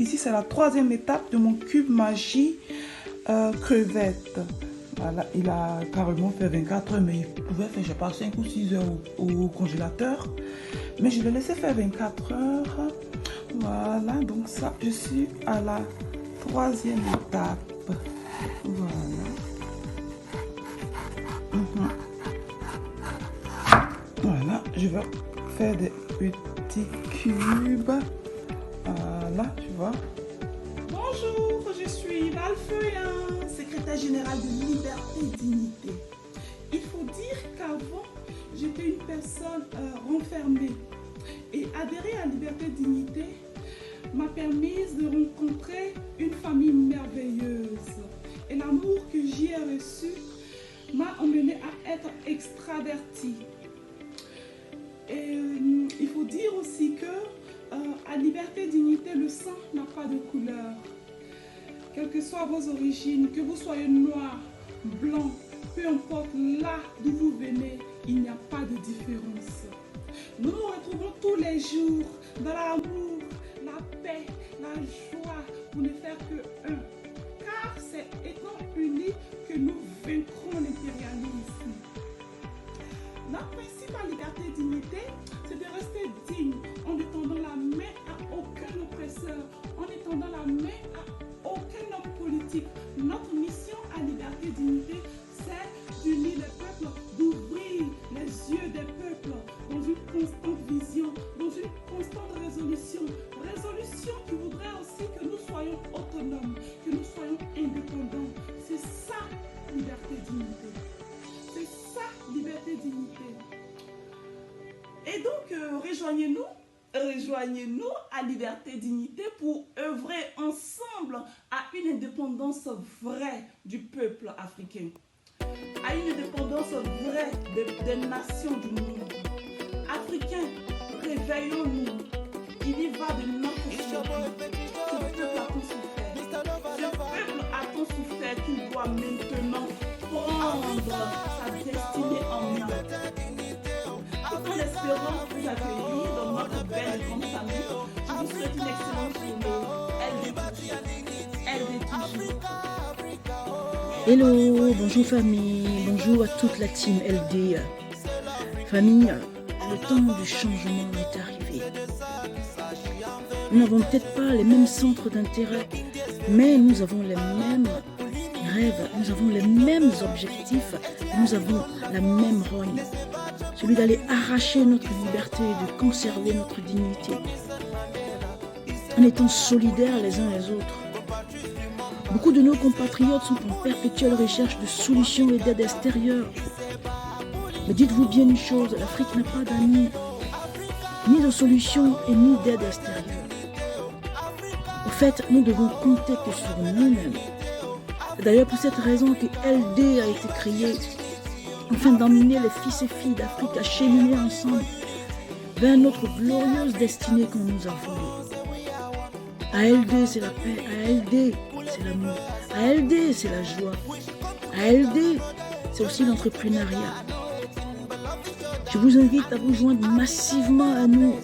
ici c'est la troisième étape de mon cube magie crevette. Voilà, il a carrément fait 24 heures, mais il pouvait faire, je sais pas, 5 ou 6 heures au congélateur. Mais je l'ai laissé faire 24 heures. Voilà, donc ça, je suis à la troisième étape. Voilà. Voilà, je vais faire des petits cubes. Voilà, tu vois. Bonjour, je suis Valfeuillan, secrétaire générale de Liberté et Dignité. Il faut dire qu'avant, j'étais une personne renfermée. Et adhérer à Liberté et Dignité m'a permis de rencontrer une famille merveilleuse. Et l'amour que j'y ai reçu m'a emmené à être extravertie. Et il faut dire aussi que à Liberté et Dignité, le sang n'a pas de couleur. Quelles que soient vos origines, que vous soyez noir, blanc, peu importe là d'où vous venez, il n'y a pas de différence. Nous nous retrouvons tous les jours dans l'amour, la paix, la joie pour ne faire que un. Car c'est étant unis que nous vaincrons l'impérialisme. Notre principe à Liberté et Dignité, c'est de rester digne en ne tendant la main à aucun oppresseur, en ne tendant la main à aucun homme politique. Notre mission à Liberté et Dignité, c'est d'unir les peuples, d'ouvrir les yeux des peuples dans une constante vision, dans une constante résolution. Résolution qui voudrait aussi que nous soyons autonomes, que nous soyons indépendants. C'est ça, Liberté et Dignité. C'est ça, Liberté et Dignité. Et donc, rejoignez-nous à Liberté et Dignité pour œuvrer ensemble à une indépendance vraie du peuple africain, à une indépendance vraie des nations du monde. Africains, réveillons-nous. Il y va de notre survie. Ce peuple a tant souffert. Ce peuple a tant souffert qu'il doit maintenant prendre sa destinée en main. En espérant vous accueillir dans notre belle et grande famille, je vous souhaite une excellente journée. Elle est toujours. Hello, bonjour famille, bonjour à toute la team LD. Famille, le temps du changement est arrivé. Nous n'avons peut-être pas les mêmes centres d'intérêt, mais nous avons les mêmes rêves, nous avons les mêmes objectifs, nous avons la même rogne. Celui d'aller arracher notre liberté, de conserver notre dignité, en étant solidaires les uns les autres. Beaucoup de nos compatriotes sont en perpétuelle recherche de solutions et d'aide extérieure. Mais dites-vous bien une chose, l'Afrique n'a pas d'amis, ni de solutions et ni d'aide extérieure. En fait, nous devons compter que sur nous-mêmes. C'est d'ailleurs pour cette raison que LD a été créé, afin d'emmener les fils et filles d'Afrique à cheminer ensemble vers notre glorieuse destinée qu'on nous a volée. ALD, c'est la paix. ALD, c'est l'amour. ALD, c'est la joie. ALD, c'est aussi l'entrepreneuriat. Je vous invite à vous joindre massivement à nous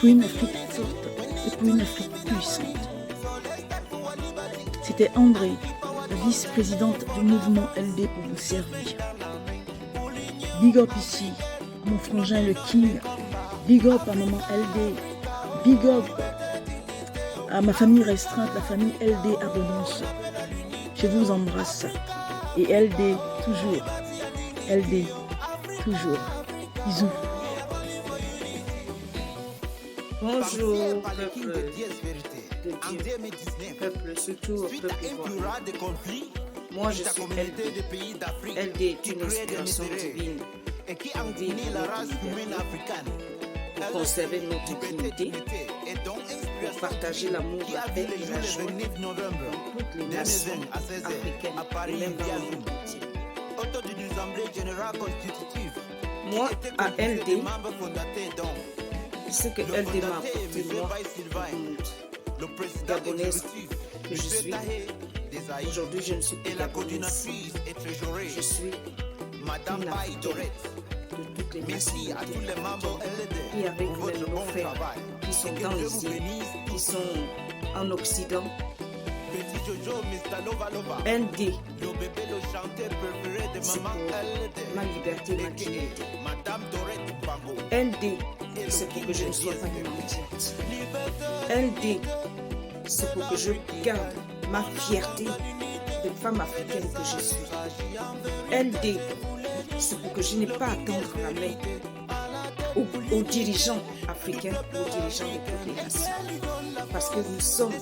pour une Afrique forte et pour une Afrique puissante. C'était André, la vice-présidente du mouvement LD pour vous servir. Big up ici, à mon frangin le King. Big up à maman LD. Big up à ma famille restreinte, la famille LD Abondance. Je vous embrasse. Et LD toujours. LD toujours. Bisous. Bonjour, peuple de Dieu, peuple surtout, peuple ivoirien. Moi, je suis LD. LD est une inspiration divine pour vivre notre liberté, pour conserver notre dignité, pour partager l'amour, la paix et la joie dans toutes les nations africaines et même dans le monde entier. Moi, à LD, ce que LD m'a apporté, moi, gabonaise que je suis. Aujourd'hui, je ne suis plus gabonaise. Je suis une Africaine de toutes les nationalités. Et avec les frères qui sont dans les îles, qui sont en Occident. LD, c'est pour ma liberté, ma dignité. LD, c'est pour que je ne sois pas une mendiante. LD, c'est pour que je garde ma fierté de femme africaine que je suis. LD, c'est pour que je n'ai pas à tendre la main aux dirigeants africains, aux dirigeants de toutes les nations. Parce que nous sommes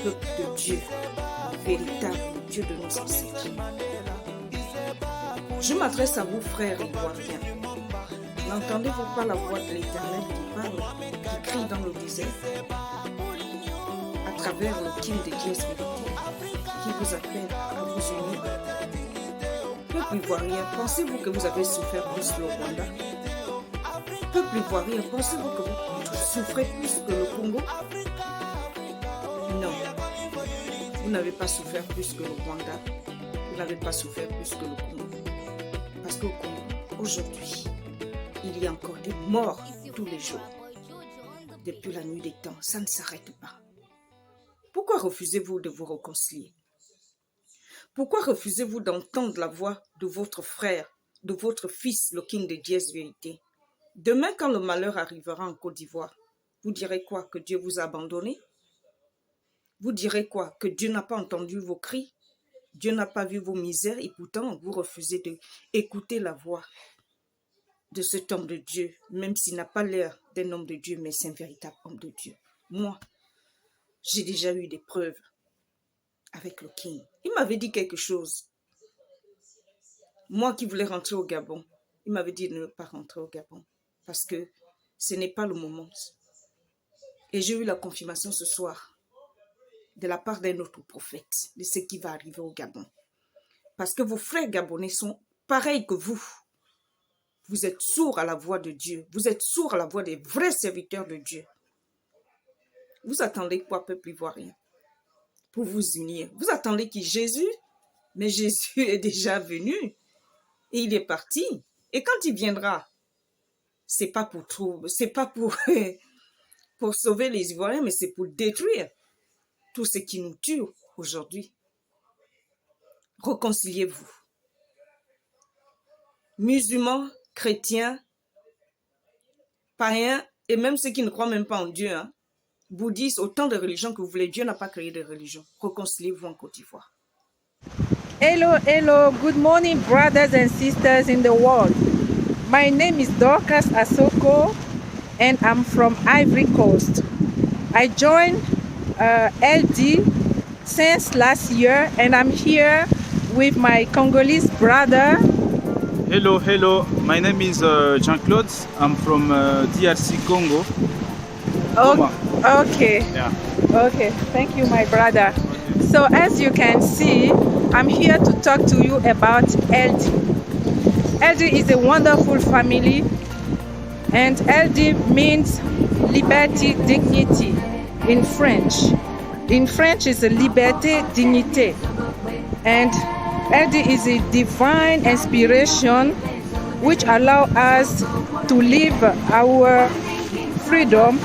le peuple de Dieu, le véritable Dieu de nos ancêtres. Je m'adresse à vous, frères ivoiriens. N'entendez-vous pas la voix de l'Éternel qui parle, qui crie dans le désert, à travers le King de Dieu qui vous appelle à vous unir? Peuple ivoirien, pensez-vous que vous avez souffert plus que le Rwanda? Peuple ivoirien, pensez-vous que vous souffrez plus que le Congo? Non, vous n'avez pas souffert plus que le Rwanda, vous n'avez pas souffert plus que le Congo. Parce qu'au Congo, aujourd'hui, il y a encore des morts tous les jours. Depuis la nuit des temps, ça ne s'arrête pas. Pourquoi refusez-vous de vous réconcilier? Pourquoi refusez-vous d'entendre la voix de votre frère, de votre fils, le King de Diez Vérité? Demain, quand le malheur arrivera en Côte d'Ivoire, vous direz quoi? Que Dieu vous a abandonné? Vous direz quoi? Que Dieu n'a pas entendu vos cris? Dieu n'a pas vu vos misères et pourtant vous refusez d'écouter la voix de cet homme de Dieu, même s'il n'a pas l'air d'un homme de Dieu, mais c'est un véritable homme de Dieu. Moi, j'ai déjà eu des preuves avec le King. Il m'avait dit quelque chose. Moi qui voulais rentrer au Gabon, il m'avait dit de ne pas rentrer au Gabon parce que ce n'est pas le moment. Et j'ai eu la confirmation ce soir de la part d'un autre prophète de ce qui va arriver au Gabon. Parce que vos frères gabonais sont pareils que vous. Vous êtes sourds à la voix de Dieu. Vous êtes sourds à la voix des vrais serviteurs de Dieu. Vous attendez quoi, peuple ivoirien, pour vous unir? Vous attendez qui? Jésus? Mais Jésus est déjà venu et il est parti. Et quand il viendra, c'est pas pour pour sauver les Ivoiriens, mais c'est pour détruire tout ce qui nous tue aujourd'hui. Réconciliez-vous. Musulmans, chrétiens, païens et même ceux qui ne croient même pas en Dieu, bouddhistes, autant de religions que vous voulez, Dieu n'a pas créé de religion. Réconciliez-vous en Côte d'Ivoire. Hello, hello, good morning brothers and sisters in the world. My name is Dorcas Asoko and I'm from Ivory Coast. I joined LD since last year and I'm here with my Congolese brother. Hello, hello, my name is Jean-Claude. I'm from DRC Congo. Okay. Yeah. Okay, thank you, my brother. So as you can see, I'm here to talk to you about LD. LD is a wonderful family, and LD means liberty, dignity in French. In French, it's a liberté, dignité. And LD is a divine inspiration which allows us to live our freedom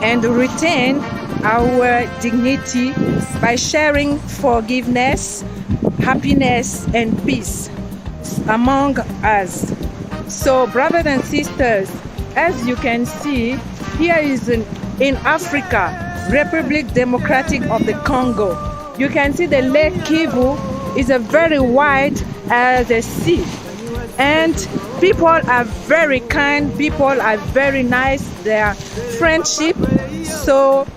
and retain our dignity by sharing forgiveness, happiness, and peace among us. So, brothers and sisters, as you can see, here is in Africa, Republic Democratic of the Congo. You can see the Lake Kivu is a very wide as the sea. And people are very kind, people are very nice, they are friendship. So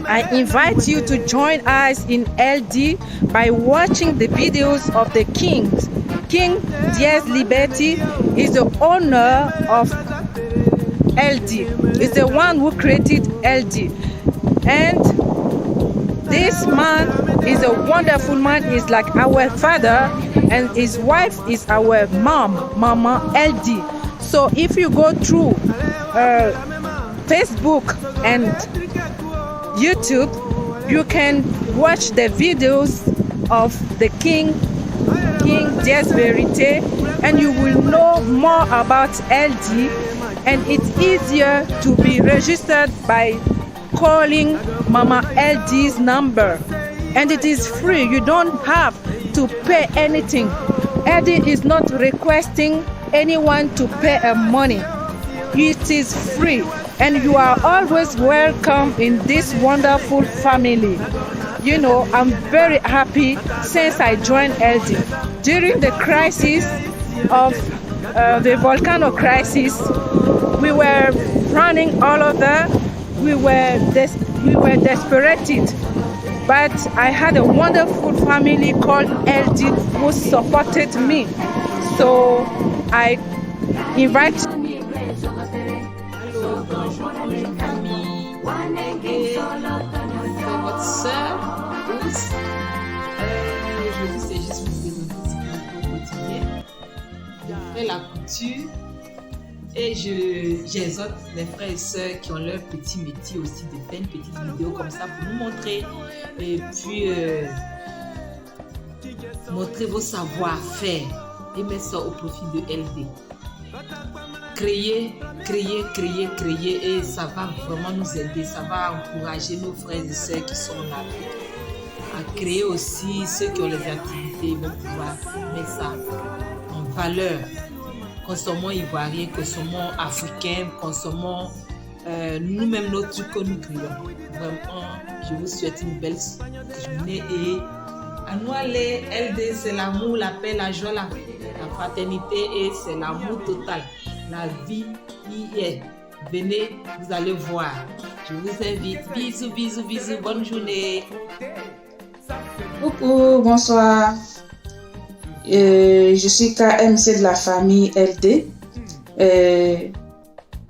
I invite you to join us in LD by watching the videos of the King. King Diez Liberty is the owner of LD. He's the one who created LD. And this man is a wonderful man. He's like our father, and his wife is our Mama LD. So if you go through Facebook and YouTube, you can watch the videos of the King Diez Verite, and you will know more about LD and it's easier to be registered by calling Mama LD's number. And it is free. You don't have to pay anything. LD is not requesting anyone to pay money. It is free, and you are always welcome in this wonderful family. You know, I'm very happy since I joined LD. During the crisis of the volcano crisis, we were running all over. We were desperate. But I had a wonderful family called LD who supported me. So I invite votre soeur, Ous. Aujourd'hui, c'est juste pour présenter un petit peu au quotidien. Je fais la couture et j'exhorte les frères et sœurs qui ont leur petit métier aussi de faire une petite vidéo comme ça pour nous montrer et puis montrer vos savoir-faire et mettre ça au profit de LD. Créer et ça va vraiment nous aider, ça va encourager nos frères et sœurs qui sont en Afrique à créer aussi. Ceux qui ont les activités vont pouvoir mettre ça en valeur. Consommons ivoiriens, consommons africains, consommons nous-mêmes nos trucs que nous créons. Vraiment, je vous souhaite une belle journée et à nous aller, LD c'est l'amour, la paix, la joie, la fraternité et c'est l'amour total. La vie y est. Venez, vous allez voir. Je vous invite. Bisous, bisous, bisous. Bonne journée. Coucou, bonsoir. Je suis KMC de la famille LD.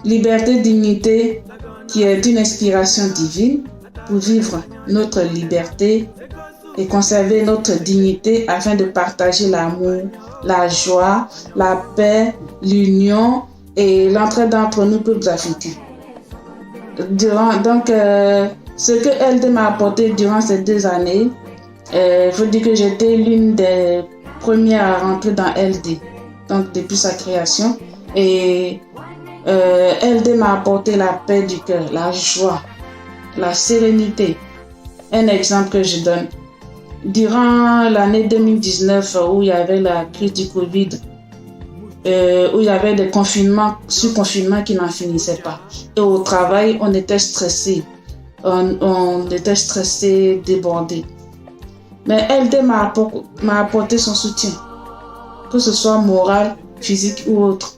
Liberté, dignité, qui est une inspiration divine pour vivre notre liberté et conserver notre dignité afin de partager l'amour, la joie, la paix, l'union et l'entraide entre nous, peuples africains. Ce que LD m'a apporté durant ces 2 années, il faut dire que j'étais l'une des premières à rentrer dans LD, donc depuis sa création. Et LD m'a apporté la paix du cœur, la joie, la sérénité. Un exemple que je donne. Durant l'année 2019 où il y avait la crise du Covid, où il y avait des confinements, sur-confinements qui n'en finissaient pas. Et au travail, on était stressé. On était stressé, débordé. Mais LD m'a apporté son soutien, que ce soit moral, physique ou autre.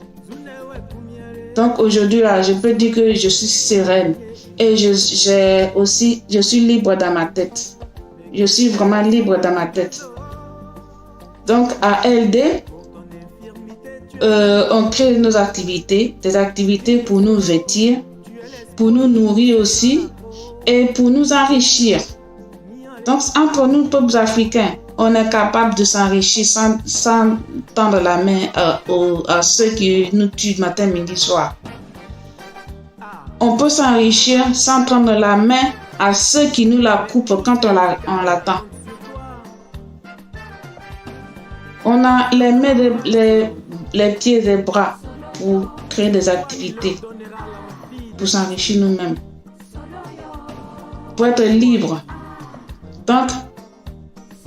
Donc aujourd'hui, là, je peux dire que je suis sereine et je suis libre dans ma tête. Je suis vraiment libre dans ma tête. Donc à LD, on crée nos activités, des activités pour nous vêtir, pour nous nourrir aussi et pour nous enrichir. Donc entre nous, peuples africains, on est capable de s'enrichir sans tendre la main à ceux qui nous tuent matin, midi, soir. On peut s'enrichir sans tendre la main à ceux qui nous la coupent quand on l'attend. On a les mains, les pieds et les bras pour créer des activités, pour s'enrichir nous-mêmes, pour être libre. Donc,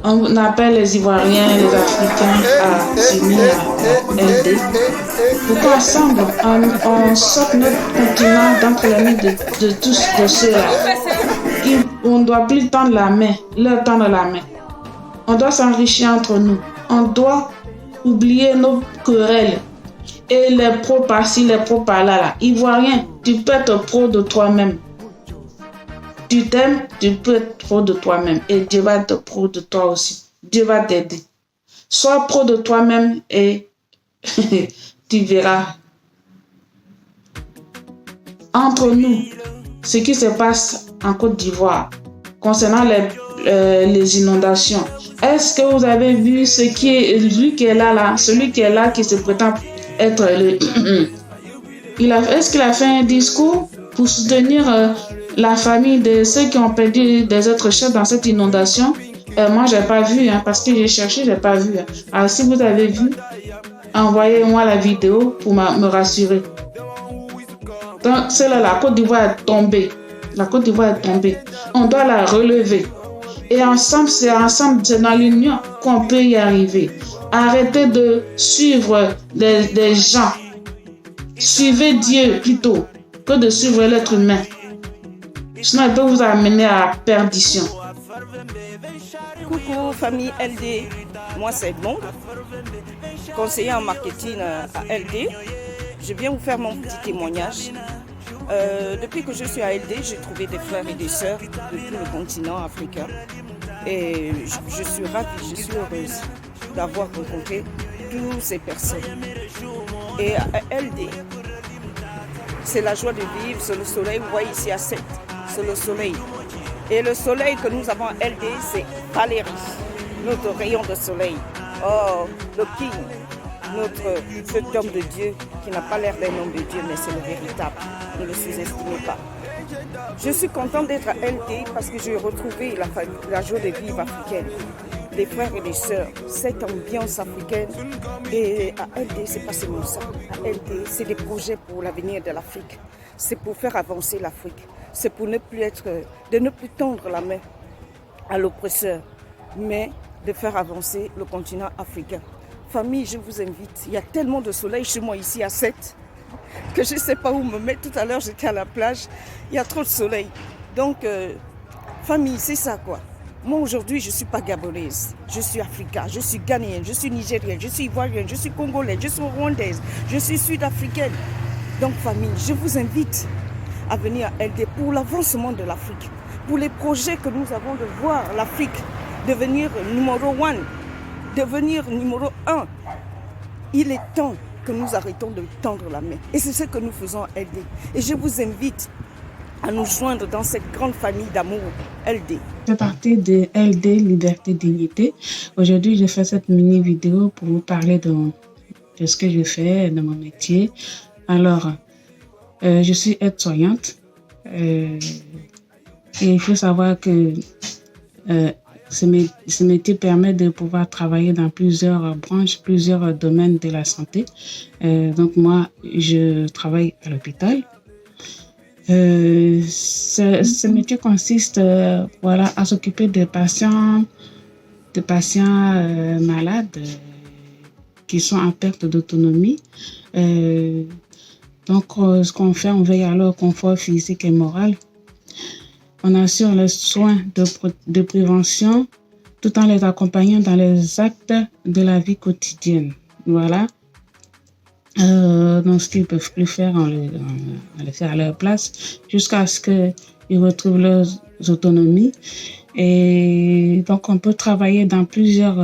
on appelle les Ivoiriens, les Africains à s'unir à LD pour qu'ensemble, on sorte notre continent d'entre les mains de tous de ceux-là. On ne doit plus tendre la main, leur tendre la main. On doit s'enrichir entre nous. On doit oublier nos querelles et les pros par-ci, les pros par-là. Ivoirien, tu peux être pro de toi-même. Tu t'aimes, tu peux être pro de toi-même et Dieu va être pro de toi aussi. Dieu va t'aider. Sois pro de toi-même et tu verras. Entre nous, ce qui se passe en Côte d'Ivoire concernant les inondations. Est-ce que vous avez vu celui qui est là, qui se prétend être est-ce qu'il a fait un discours pour soutenir la famille de ceux qui ont perdu des êtres chers dans cette inondation? Moi, j'ai pas vu, parce que j'ai cherché, j'ai pas vu. Alors, si vous avez vu, envoyez-moi la vidéo pour me rassurer. Donc, c'est là, la Côte d'Ivoire est tombée. La Côte d'Ivoire est tombée. On doit la relever. Et ensemble, c'est dans l'union qu'on peut y arriver. Arrêtez de suivre des gens. Suivez Dieu plutôt que de suivre l'être humain. Sinon, il peut vous amener à la perdition. Coucou famille LD, moi c'est Edmond, conseiller en marketing à LD. Je viens vous faire mon petit témoignage. Depuis que je suis à LD, j'ai trouvé des frères et des sœurs de tout le continent africain. Et je suis ravie, je suis heureuse d'avoir rencontré toutes ces personnes. Et à LD, c'est la joie de vivre, c'est le soleil, vous voyez ici à 7, c'est le soleil. Et le soleil que nous avons à LD, c'est Valérie, notre rayon de soleil. Oh, le King, cet homme de Dieu qui n'a pas l'air d'un homme de Dieu, mais c'est le véritable. Ne le sous-estimez pas. Je suis contente d'être à LD parce que j'ai retrouvé la joie de vivre africaine. Des frères et des sœurs, cette ambiance africaine. Et à LD, c'est pas seulement ça. À LD, c'est des projets pour l'avenir de l'Afrique. C'est pour faire avancer l'Afrique. C'est pour de ne plus tendre la main à l'oppresseur, mais de faire avancer le continent africain. Famille, je vous invite. Il y a tellement de soleil chez moi ici à 7 que je ne sais pas où me mettre. Tout à l'heure, j'étais à la plage. Il y a trop de soleil. Donc, famille, c'est ça quoi. Moi, aujourd'hui, je ne suis pas gabonaise. Je suis africaine, je suis ghanéenne, je suis nigérienne, je suis ivoirienne, je suis congolaise, je suis rwandaise, je suis sud-africaine. Donc, famille, je vous invite à venir à LD pour l'avancement de l'Afrique, pour les projets que nous avons de voir l'Afrique devenir numéro 1, devenir numéro 1. Il est temps que nous arrêtons de tendre la main. Et c'est ce que nous faisons à LD. Et je vous invite à nous joindre dans cette grande famille d'amour LD. Je fais partie de LD Liberté Dignité. Aujourd'hui, je fais cette mini vidéo pour vous parler de ce que je fais, de mon métier. Alors, je suis aide-soignante et il faut savoir que ce métier permet de pouvoir travailler dans plusieurs branches, plusieurs domaines de la santé. Donc moi, je travaille à l'hôpital. Ce métier consiste à s'occuper de patients malades qui sont en perte d'autonomie. Donc, ce qu'on fait, on veille à leur confort physique et moral. On assure les soins de prévention tout en les accompagnant dans les actes de la vie quotidienne. Voilà. Donc, ce qu'ils ne peuvent plus faire, on les fait à leur place jusqu'à ce qu'ils retrouvent leur autonomie. Et donc, on peut travailler dans plusieurs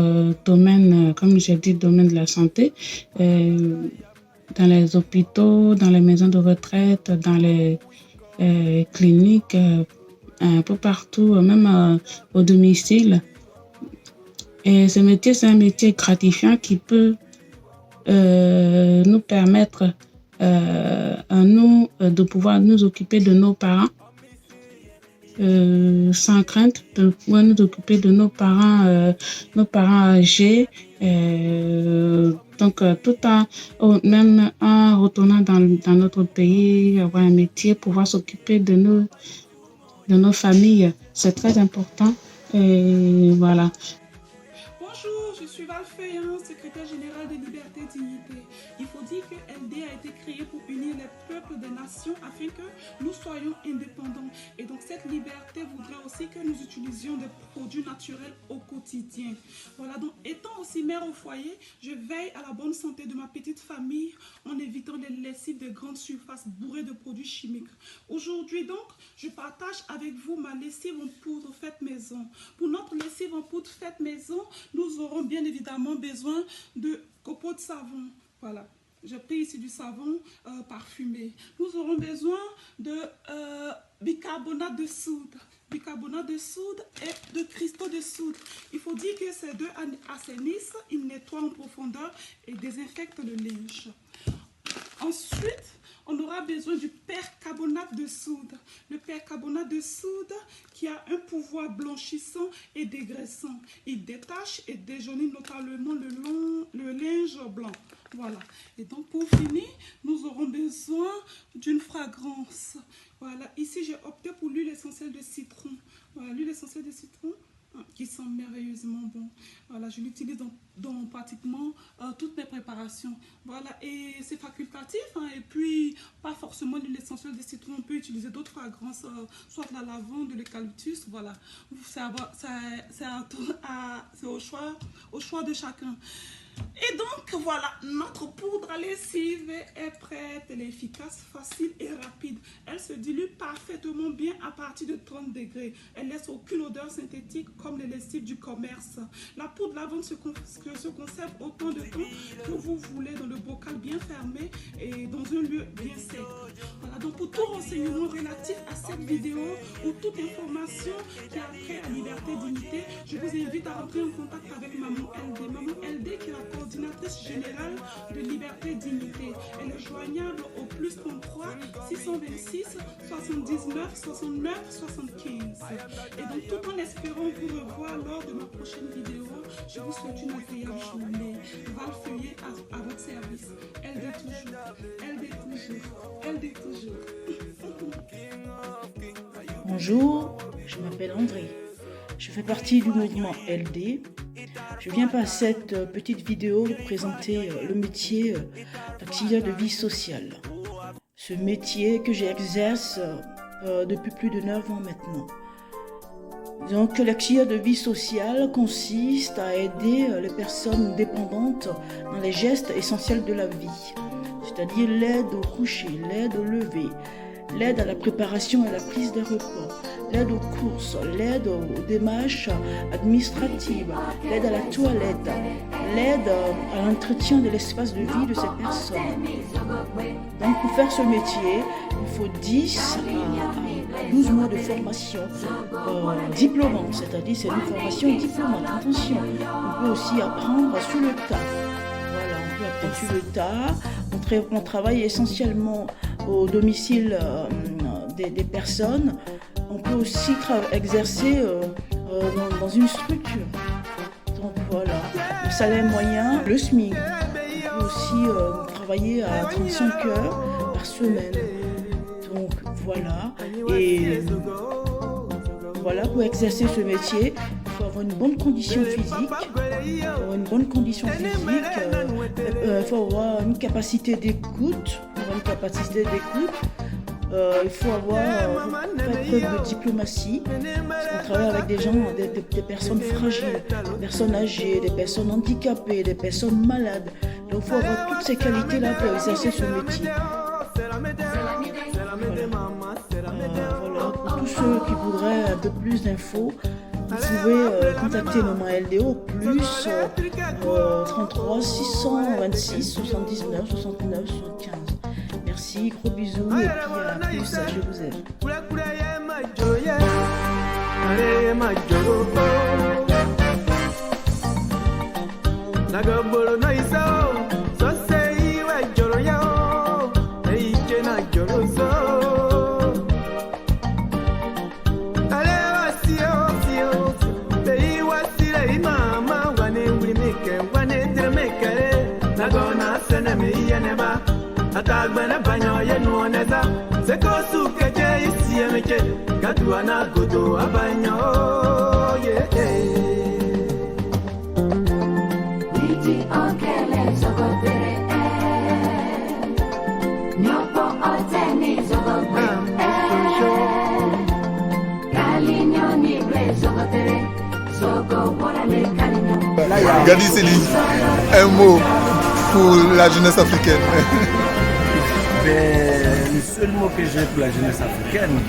domaines, comme j'ai dit, domaine de la santé. Dans les hôpitaux, dans les maisons de retraite, dans les cliniques, un peu partout, même au domicile. Et ce métier, c'est un métier gratifiant qui peut nous permettre à nous de pouvoir nous occuper de nos parents sans crainte, de pouvoir nous occuper de nos parents âgés. Donc, tout même en retournant dans notre pays, avoir un métier, pouvoir s'occuper de nos familles, c'est très important. Et voilà. Bonjour, je suis Val Feuillant, secrétaire générale de Liberté et Dignité. Il faut dire que LD a été créé pour unir les peuples des nations afin que nous soyons indépendants. Et donc cette liberté voudrait aussi que nous utilisions des produits naturels au quotidien. Voilà, donc étant aussi mère au foyer, je veille à la bonne santé de ma petite famille en évitant les lessives de grandes surfaces bourrées de produits chimiques. Aujourd'hui donc, je partage avec vous ma lessive en poudre faite maison. Pour notre lessive en poudre faite maison, nous aurons bien évidemment besoin de copeaux de savon. Voilà, j'ai pris ici du savon parfumé. Nous aurons besoin de bicarbonate de soude. Bicarbonate de soude et de cristaux de soude. Il faut dire que ces deux assainissent, ils nettoient en profondeur et désinfectent le linge. Ensuite, on aura besoin du percarbonate de soude. Le percarbonate de soude qui a un pouvoir blanchissant et dégraissant. Il détache et déjaunit notamment le linge blanc. Voilà. Et donc pour finir, nous aurons besoin d'une fragrance. Voilà. Ici, j'ai opté pour l'huile essentielle de citron. Voilà, l'huile essentielle de citron qui sent merveilleusement bon. Voilà, je l'utilise dans pratiquement toutes mes préparations. Voilà, et c'est facultatif, hein, et puis pas forcément l'huile essentielle de citron, on peut utiliser d'autres fragrances, soit la lavande, de l'eucalyptus, voilà. C'est au choix de chacun. Et donc voilà, notre poudre à lessive est prête, elle est efficace, facile et rapide. Elle se dilue parfaitement bien à partir de 30 degrés. Elle laisse aucune odeur synthétique comme les lessives du commerce. La poudre lavande se conserve autant de temps que vous voulez dans le bocal bien fermé et dans un lieu bien sec. Voilà, donc pour tout renseignement relatif à cette vidéo ou toute information qui a trait à liberté et dignité, je vous invite à rentrer en contact avec Maman LD. Maman LD qui est la coordinatrice générale de Liberté et Dignité. Elle est joignable au plus 33 626 79 69 75. Et donc tout en espérant vous revoir lors de ma prochaine vidéo, je vous souhaite une agréable journée. Val Feuillet à votre service. LD toujours, LD toujours, LD toujours. Bonjour, je m'appelle André. Je fais partie du mouvement LD. Je viens par cette petite vidéo vous présenter le métier d'auxiliaire de vie sociale. Ce métier que j'exerce depuis plus de 9 ans maintenant. Donc l'auxiliaire de vie sociale consiste à aider les personnes dépendantes dans les gestes essentiels de la vie, c'est-à-dire l'aide au coucher, l'aide au lever, l'aide à la préparation et à la prise des repas, l'aide aux courses, l'aide aux démarches administratives, l'aide à la toilette, l'aide à l'entretien de l'espace de vie de ces personnes. Donc pour faire ce métier, il faut 10 à 12 mois de formation diplômante, c'est-à-dire c'est une formation diplômante. Attention, on peut aussi apprendre sur le tas. Voilà, on peut apprendre sur le tas. On travaille essentiellement au domicile des personnes. On peut aussi exercer dans une structure. Donc voilà, le salaire moyen, le SMIC. On peut aussi travailler à 35 heures par semaine. Donc voilà, et voilà, pour exercer ce métier, il faut avoir une bonne condition physique. Il faut avoir une capacité d'écoute. Il faut avoir preuve de diplomatie, parce qu'on travaille avec des gens, des personnes fragiles, des personnes âgées, des personnes handicapées, des personnes malades. Donc il faut avoir toutes ces qualités-là pour exercer ce métier. Voilà, pour tous ceux qui voudraient un peu plus d'infos, vous pouvez contacter Maman LD au plus 33 626 79 69 75. Merci, gros bisous et puis à plus, je vous aime. Atagbana banyo ye nuoneza seko suke je isi emeche kaduana godo abanyo ye Niti okele sokotere Nyopo oteni sokotere Kalinyo ni bre sokotere Soko porale kalinyo Gadi Céline, un mot pour la jeunesse africaine. Le seul mot que j'ai pour la jeunesse africaine,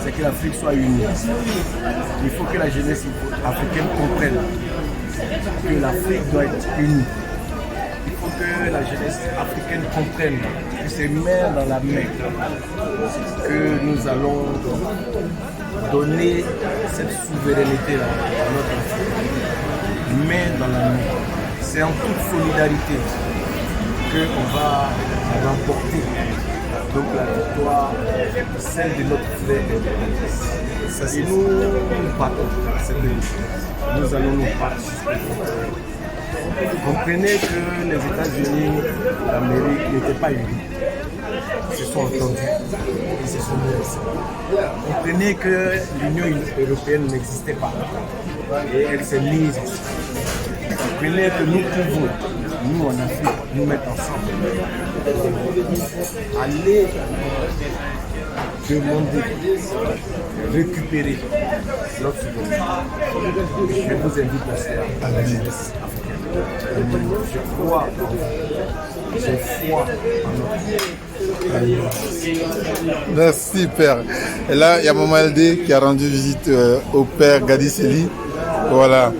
c'est que l'Afrique soit unie. Il faut que la jeunesse africaine comprenne que l'Afrique doit être unie. Il faut que la jeunesse africaine comprenne que c'est main dans la main que nous allons donner cette souveraineté-là à notre Afrique. Main dans la main. C'est en toute solidarité qu'on va remporté donc la victoire, celle de notre frère. Et nous battons cette victoire. Nous allons nous battre. Comprenez que les États-Unis d'Amérique n'étaient pas unis. Ils se sont entendus, ils se sont mis. Comprenez que l'Union européenne n'existait pas et elle s'est mise. Comprenez que nous pouvons, nous en Afrique, nous mettre ensemble, aller demander, récupérer notre souveraineté. Je vous invite à cela, à la jeunesse africaine. Je crois, j'ai foi en notre. Merci Père. Et là, il y a Maman LD qui a rendu visite au Père Gadi Sely. Voilà.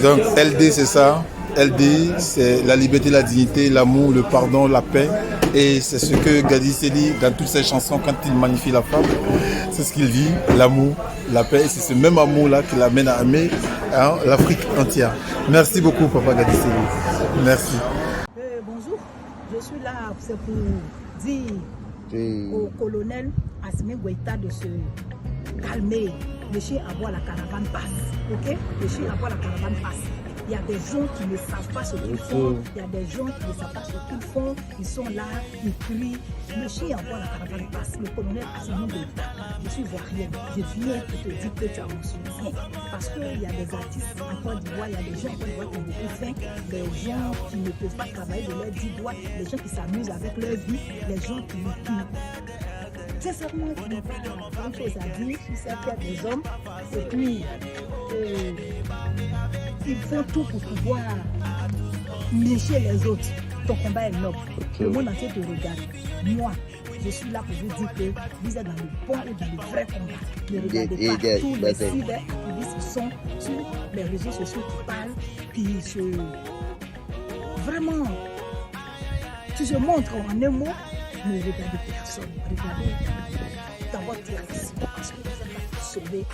Donc LD c'est ça. LD c'est la liberté, la dignité, l'amour, le pardon, la paix. Et c'est ce que Gadi Sely, dans toutes ses chansons, quand il magnifie la femme, c'est ce qu'il dit, l'amour, la paix. Et c'est ce même amour-là qui l'amène à aimer l'Afrique entière. Merci beaucoup, Papa Gadi Sely. Merci. Bonjour, je suis là, c'est pour dire au colonel Assimi Goïta de se calmer. Laissez avoir la caravane passe, ok? Laissez avoir la caravane passe. Il y a des gens qui ne savent pas ce qu'ils font. Il y a des gens qui ne savent pas ce qu'ils font. Ils sont là, ils crient. Laissez avoir la caravane passe. Le colonel Assimi Goïta, je suis ivoirienne. Je viens pour te dire que tu as mon soutien. Parce qu'il y a des artistes en Côte d'Ivoire, il y a des gens en Côte d'Ivoire qui ont beaucoup faim. Des gens qui ne peuvent pas travailler de leurs 10 doigts. Les gens qui s'amusent avec leur vie. Les gens qui sincèrement, qui n'ont pas grand chose à dire sur cette terre des hommes. Et puis, ils font tout pour pouvoir lécher les autres. Ton combat est noble. Le monde entier te regarde. Moi, je suis là pour vous dire que vous êtes dans le bon et dans le vrai combat. Ne regardez pas tous les cyber-activistes qui sont sur les réseaux sociaux qui parlent, qui se... Vraiment, tu se montres en un mot. Ne regardez personne, regardez dans votre direction parce que vous êtes là pour sauver,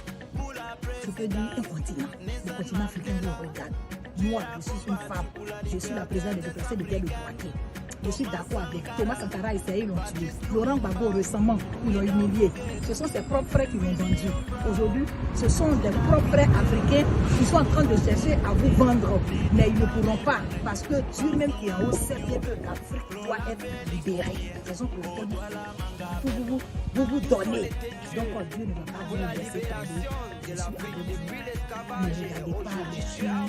je peux dire, un continent. Le continent africain vous regarde. Moi, je suis une femme, je suis la présidente des déplacés de Pierre de Boaké. Je suis d'accord avec Thomas Sankara et Saïd l'ont tué. Laurent Gbagbo récemment, ils l'ont humilié. Ce sont ses propres frères qui l'ont vendu. Aujourd'hui, ce sont des propres frères africains qui sont en train de chercher à vous vendre. Mais ils ne pourront pas parce que Dieu même qui est en haut sait bien que l'Afrique doit être libérée. Raison pour laquelle vous vous donnez. Donc Dieu ne va pas vous laisser tomber. Je suis avec vous. Ne regardez pas les gens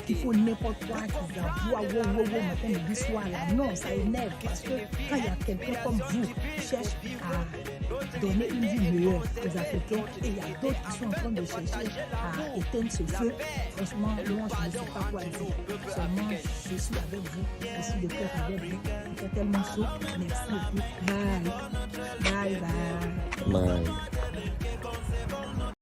qui font n'importe quoi, qui voient matin, midi, soir là. Non, ça énerve parce que quand il y a quelqu'un comme vous qui cherche à donner une vie meilleure aux Africains et il y a d'autres qui sont en train de chercher à éteindre ce feu, franchement, moi je ne sais pas quoi dire. Seulement, je suis avec vous, je suis de cœur avec vous. Vous êtes tellement chaud. Merci beaucoup. Bye. Bye.